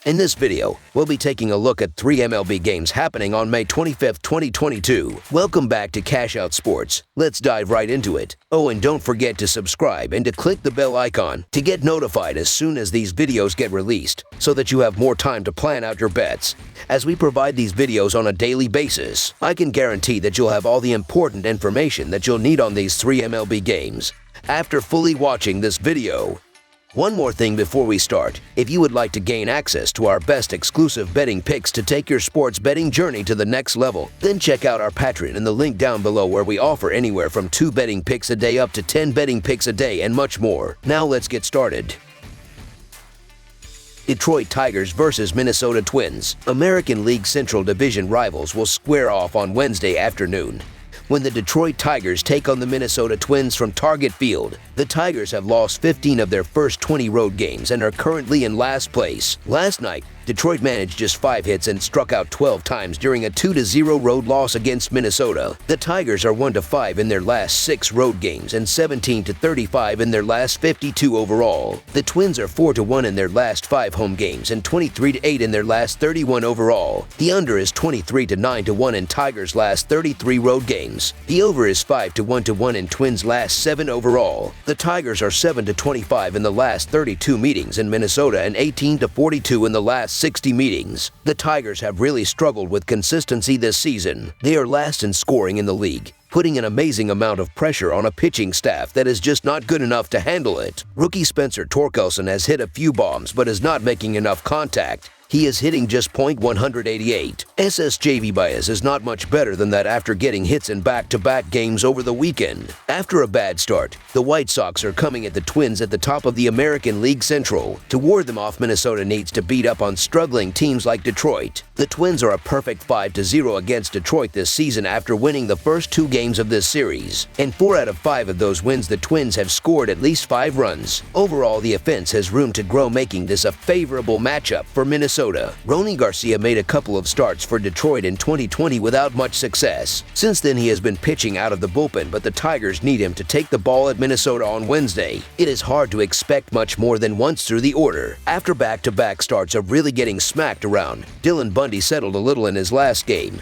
In this video, we'll be taking a look at 3 MLB games happening on May 25th, 2022. Welcome back to Cash Out Sports. Let's dive right into it. Oh, and don't forget to subscribe and to click the bell icon to get notified as soon as these videos get released, so that you have more time to plan out your bets. As we provide these videos on a daily basis, I can guarantee that you'll have all the important information that you'll need on these 3 MLB games after fully watching this video. One more thing before we start. If you would like to gain access to our best exclusive betting picks to take your sports betting journey to the next level, then check out our Patreon in the link down below, where we offer anywhere from 2 betting picks a day up to 10 betting picks a day and much more. Now let's get started. Detroit Tigers versus Minnesota Twins. American League Central Division rivals will square off on Wednesday afternoon when the Detroit Tigers take on the Minnesota Twins from Target Field. The Tigers have lost 15 of their first 20 road games and are currently in last place. Last night, Detroit managed just 5 hits and struck out 12 times during a 2-0 road loss against Minnesota. The Tigers are 1-5 in their last 6 road games and 17-35 in their last 52 overall. The Twins are 4-1 in their last 5 home games and 23-8 in their last 31 overall. The under is 23-9-1 in Tigers' last 33 road games. The over is 5-1 in Twins' last 7 overall. The Tigers are 7-25 in the last 32 meetings in Minnesota and 18-42 in the last 60 meetings. The Tigers have really struggled with consistency this season. They are last in scoring in the league, putting an amazing amount of pressure on a pitching staff that is just not good enough to handle it. Rookie Spencer Torkelson has hit a few bombs but is not making enough contact. He is hitting just .188. SSJV Baez is not much better than that after getting hits in back-to-back games over the weekend. After a bad start, the White Sox are coming at the Twins at the top of the American League Central. To ward them off, Minnesota needs to beat up on struggling teams like Detroit. The Twins are a perfect 5-0 against Detroit this season after winning the first 2 games of this series. In 4 out of 5 of those wins, the Twins have scored at least 5 runs. Overall, the offense has room to grow, making this a favorable matchup for Minnesota. Ronny Garcia made a couple of starts for Detroit in 2020 without much success. Since then, he has been pitching out of the bullpen, but the Tigers need him to take the ball at Minnesota on Wednesday. It is hard to expect much more than once through the order. After back-to-back starts of really getting smacked around, Dylan Bundy settled a little in his last game,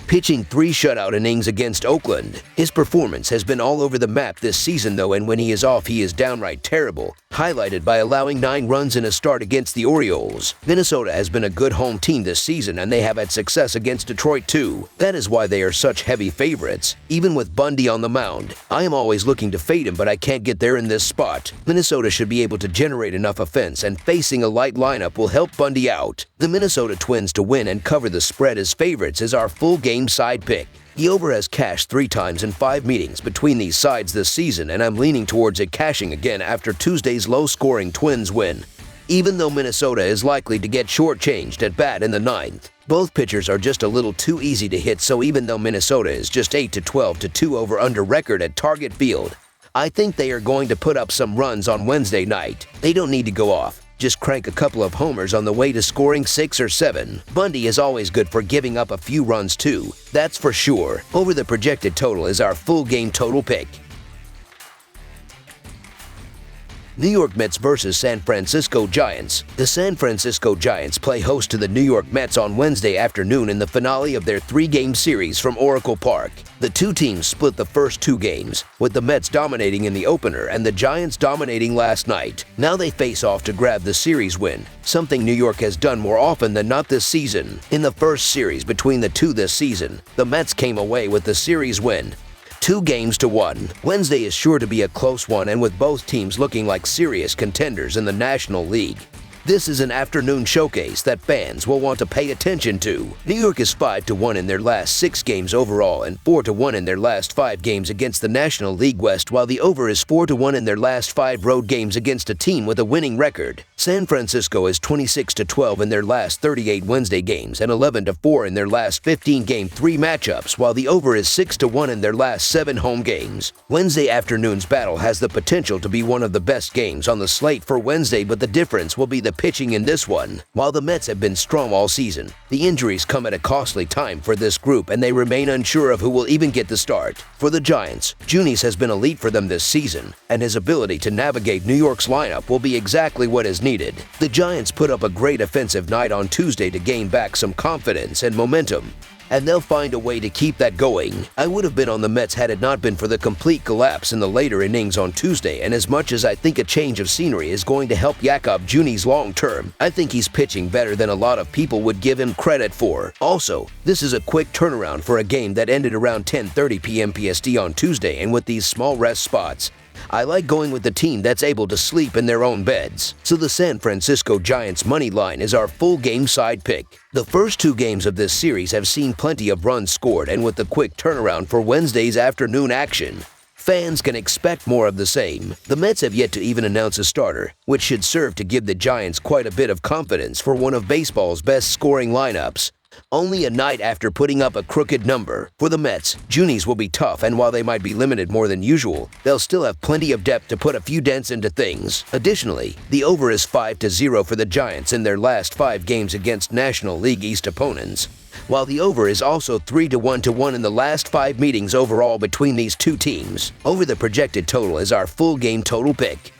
pitching 3 shutout innings against Oakland. His performance has been all over the map this season though, and when he is off, he is downright terrible, highlighted by allowing 9 runs in a start against the Orioles. Minnesota has been a good home team this season, and they have had success against Detroit too. That is why they are such heavy favorites, even with Bundy on the mound. I am always looking to fade him, but I can't get there in this spot. Minnesota should be able to generate enough offense, and facing a light lineup will help Bundy out. The Minnesota Twins to win and cover the spread as favorites is our full game side pick. The over has cashed 3 times in 5 meetings between these sides this season, and I'm leaning towards it cashing again after Tuesday's low-scoring Twins win. Even though Minnesota is likely to get shortchanged at bat in the 9th, both pitchers are just a little too easy to hit, so even though Minnesota is just 8-12 to 2 over-under record at Target Field, I think they are going to put up some runs on Wednesday night. They don't need to go off. Just crank a couple of homers on the way to scoring 6 or 7. Bundy is always good for giving up a few runs too, that's for sure. Over the projected total is our full game total pick. New York Mets versus San Francisco Giants. The San Francisco Giants play host to the New York Mets on Wednesday afternoon in the finale of their 3-game series from Oracle Park. The 2 teams split the first 2 games, with the Mets dominating in the opener and the Giants dominating last night. Now they face off to grab the series win, something New York has done more often than not this season. In the first series between the 2 this season, the Mets came away with the series win, 2-1. Wednesday is sure to be a close one, and with both teams looking like serious contenders in the National League, this is an afternoon showcase that fans will want to pay attention to. New York is 5-1 in their last 6 games overall and 4-1 in their last 5 games against the National League West, while the over is 4-1 in their last 5 road games against a team with a winning record. San Francisco is 26-12 in their last 38 Wednesday games and 11-4 in their last 15 Game 3 matchups, while the over is 6-1 in their last 7 home games. Wednesday afternoon's battle has the potential to be one of the best games on the slate for Wednesday, but the difference will be the pitching in this one. While the Mets have been strong all season, the injuries come at a costly time for this group and they remain unsure of who will even get the start. For the Giants, Junis has been elite for them this season, and his ability to navigate New York's lineup will be exactly what is needed. The Giants put up a great offensive night on Tuesday to gain back some confidence and momentum, and they'll find a way to keep that going. I would have been on the Mets had it not been for the complete collapse in the later innings on Tuesday, and as much as I think a change of scenery is going to help Jakob Junis long term, I think he's pitching better than a lot of people would give him credit for. Also, this is a quick turnaround for a game that ended around 10:30 p.m. PST on Tuesday, and with these small rest spots, I like going with the team that's able to sleep in their own beds. So the San Francisco Giants money line is our full game side pick. The first two games of this series have seen plenty of runs scored, and with the quick turnaround for Wednesday's afternoon action, fans can expect more of the same. The Mets have yet to even announce a starter, which should serve to give the Giants quite a bit of confidence for one of baseball's best scoring lineups. Only a night after putting up a crooked number. For the Mets, Junis will be tough, and while they might be limited more than usual, they'll still have plenty of depth to put a few dents into things. Additionally, the over is 5-0 for the Giants in their last 5 games against National League East opponents, while the over is also 3-1 in the last 5 meetings overall between these two teams. Over the projected total is our full game total pick.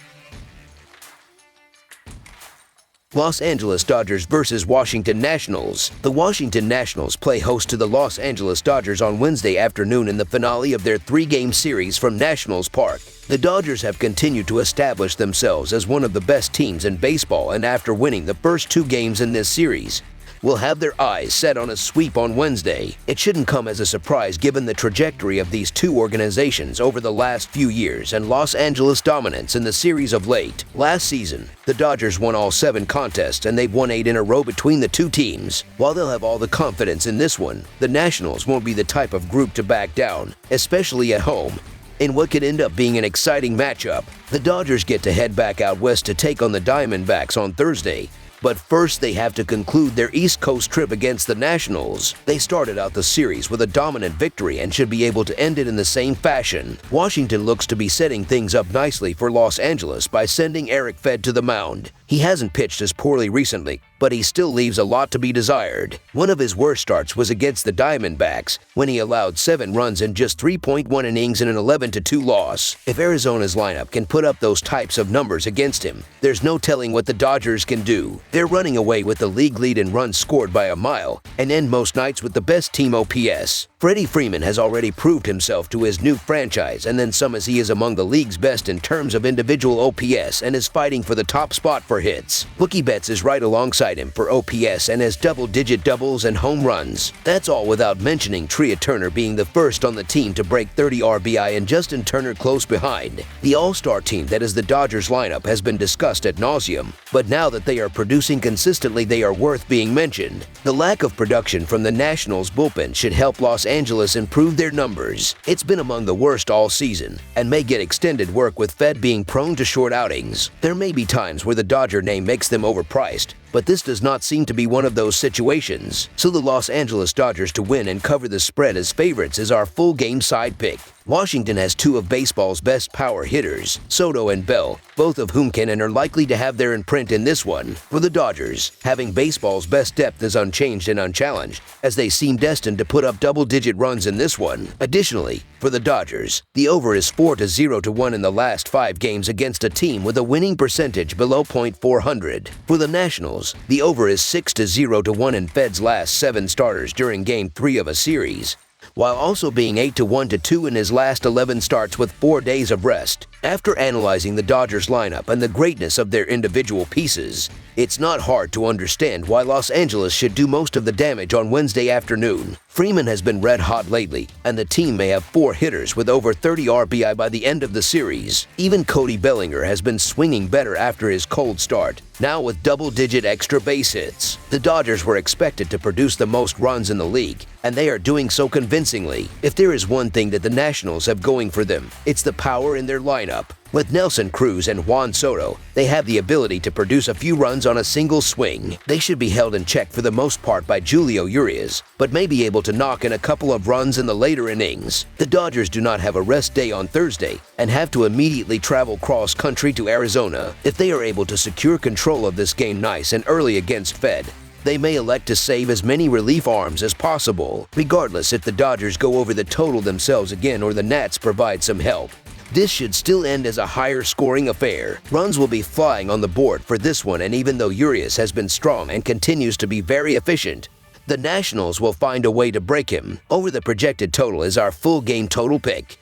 Los Angeles Dodgers versus Washington Nationals. The Washington Nationals play host to the Los Angeles Dodgers on Wednesday afternoon in the finale of their 3-game series from Nationals Park. The Dodgers have continued to establish themselves as one of the best teams in baseball, and after winning the first 2 games in this series, will have their eyes set on a sweep on Wednesday. It shouldn't come as a surprise given the trajectory of these two organizations over the last few years and Los Angeles' dominance in the series of late. Last season, the Dodgers won all 7 contests, and they've won 8 in a row between the two teams. While they'll have all the confidence in this one, the Nationals won't be the type of group to back down, especially at home. In what could end up being an exciting matchup, the Dodgers get to head back out west to take on the Diamondbacks on Thursday. But first, they have to conclude their East Coast trip against the Nationals. They started out the series with a dominant victory and should be able to end it in the same fashion. Washington looks to be setting things up nicely for Los Angeles by sending Eric Fed to the mound. He hasn't pitched as poorly recently, but he still leaves a lot to be desired. One of his worst starts was against the Diamondbacks, when he allowed 7 runs in just 3.1 innings in an 11-2 loss. If Arizona's lineup can put up those types of numbers against him, there's no telling what the Dodgers can do. They're running away with the league lead in runs scored by a mile, and end most nights with the best team OPS. Freddie Freeman has already proved himself to his new franchise, and then some, as he is among the league's best in terms of individual OPS and is fighting for the top spot for hits. Bookie Betts is right alongside him for OPS and has double-digit doubles and home runs. That's all without mentioning Trea Turner being the first on the team to break 30 RBI and Justin Turner close behind. The all-star team that is the Dodgers lineup has been discussed ad nauseum, but now that they are producing consistently, they are worth being mentioned. The lack of production from the Nationals bullpen should help Los Angeles improve their numbers. It's been among the worst all season and may get extended work with Fed being prone to short outings. There may be times where the Dodger name makes them overpriced, but this does not seem to be one of those situations. So the Los Angeles Dodgers to win and cover the spread as favorites is our full game side pick. Washington has 2 of baseball's best power hitters, Soto and Bell, both of whom can and are likely to have their imprint in this one. For the Dodgers, having baseball's best depth is unchanged and unchallenged, as they seem destined to put up double-digit runs in this one. Additionally, for the Dodgers, the over is 4-0 in the last 5 games against a team with a winning percentage below .400. For the Nationals, the over is 6-0 in Fed's last 7 starters during Game 3 of a series, while also being 8-1-2 in his last 11 starts with 4 days of rest. After analyzing the Dodgers lineup and the greatness of their individual pieces, it's not hard to understand why Los Angeles should do most of the damage on Wednesday afternoon. Freeman has been red hot lately, and the team may have 4 hitters with over 30 RBI by the end of the series. Even Cody Bellinger has been swinging better after his cold start, now with double-digit extra base hits. The Dodgers were expected to produce the most runs in the league, and they are doing so convincingly. If there is one thing that the Nationals have going for them, it's the power in their lineup. lineup. With Nelson Cruz and Juan Soto, they have the ability to produce a few runs on a single swing. They should be held in check for the most part by Julio Urias, but may be able to knock in a couple of runs in the later innings. The Dodgers do not have a rest day on Thursday and have to immediately travel cross-country to Arizona. If they are able to secure control of this game nice and early against Fed, they may elect to save as many relief arms as possible, regardless if the Dodgers go over the total themselves again or the Nats provide some help. This should still end as a higher scoring affair. Runs will be flying on the board for this one, and even though Urias has been strong and continues to be very efficient, the Nationals will find a way to break him. Over the projected total is our full game total pick.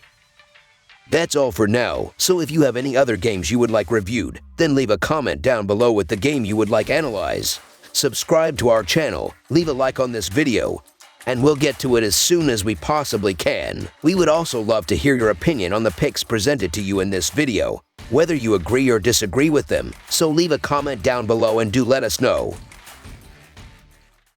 That's all for now, so if you have any other games you would like reviewed, then leave a comment down below with the game you would like analyzed. Subscribe to our channel, leave a like on this video, and we'll get to it as soon as we possibly can. We would also love to hear your opinion on the picks presented to you in this video, whether you agree or disagree with them, so leave a comment down below and do let us know.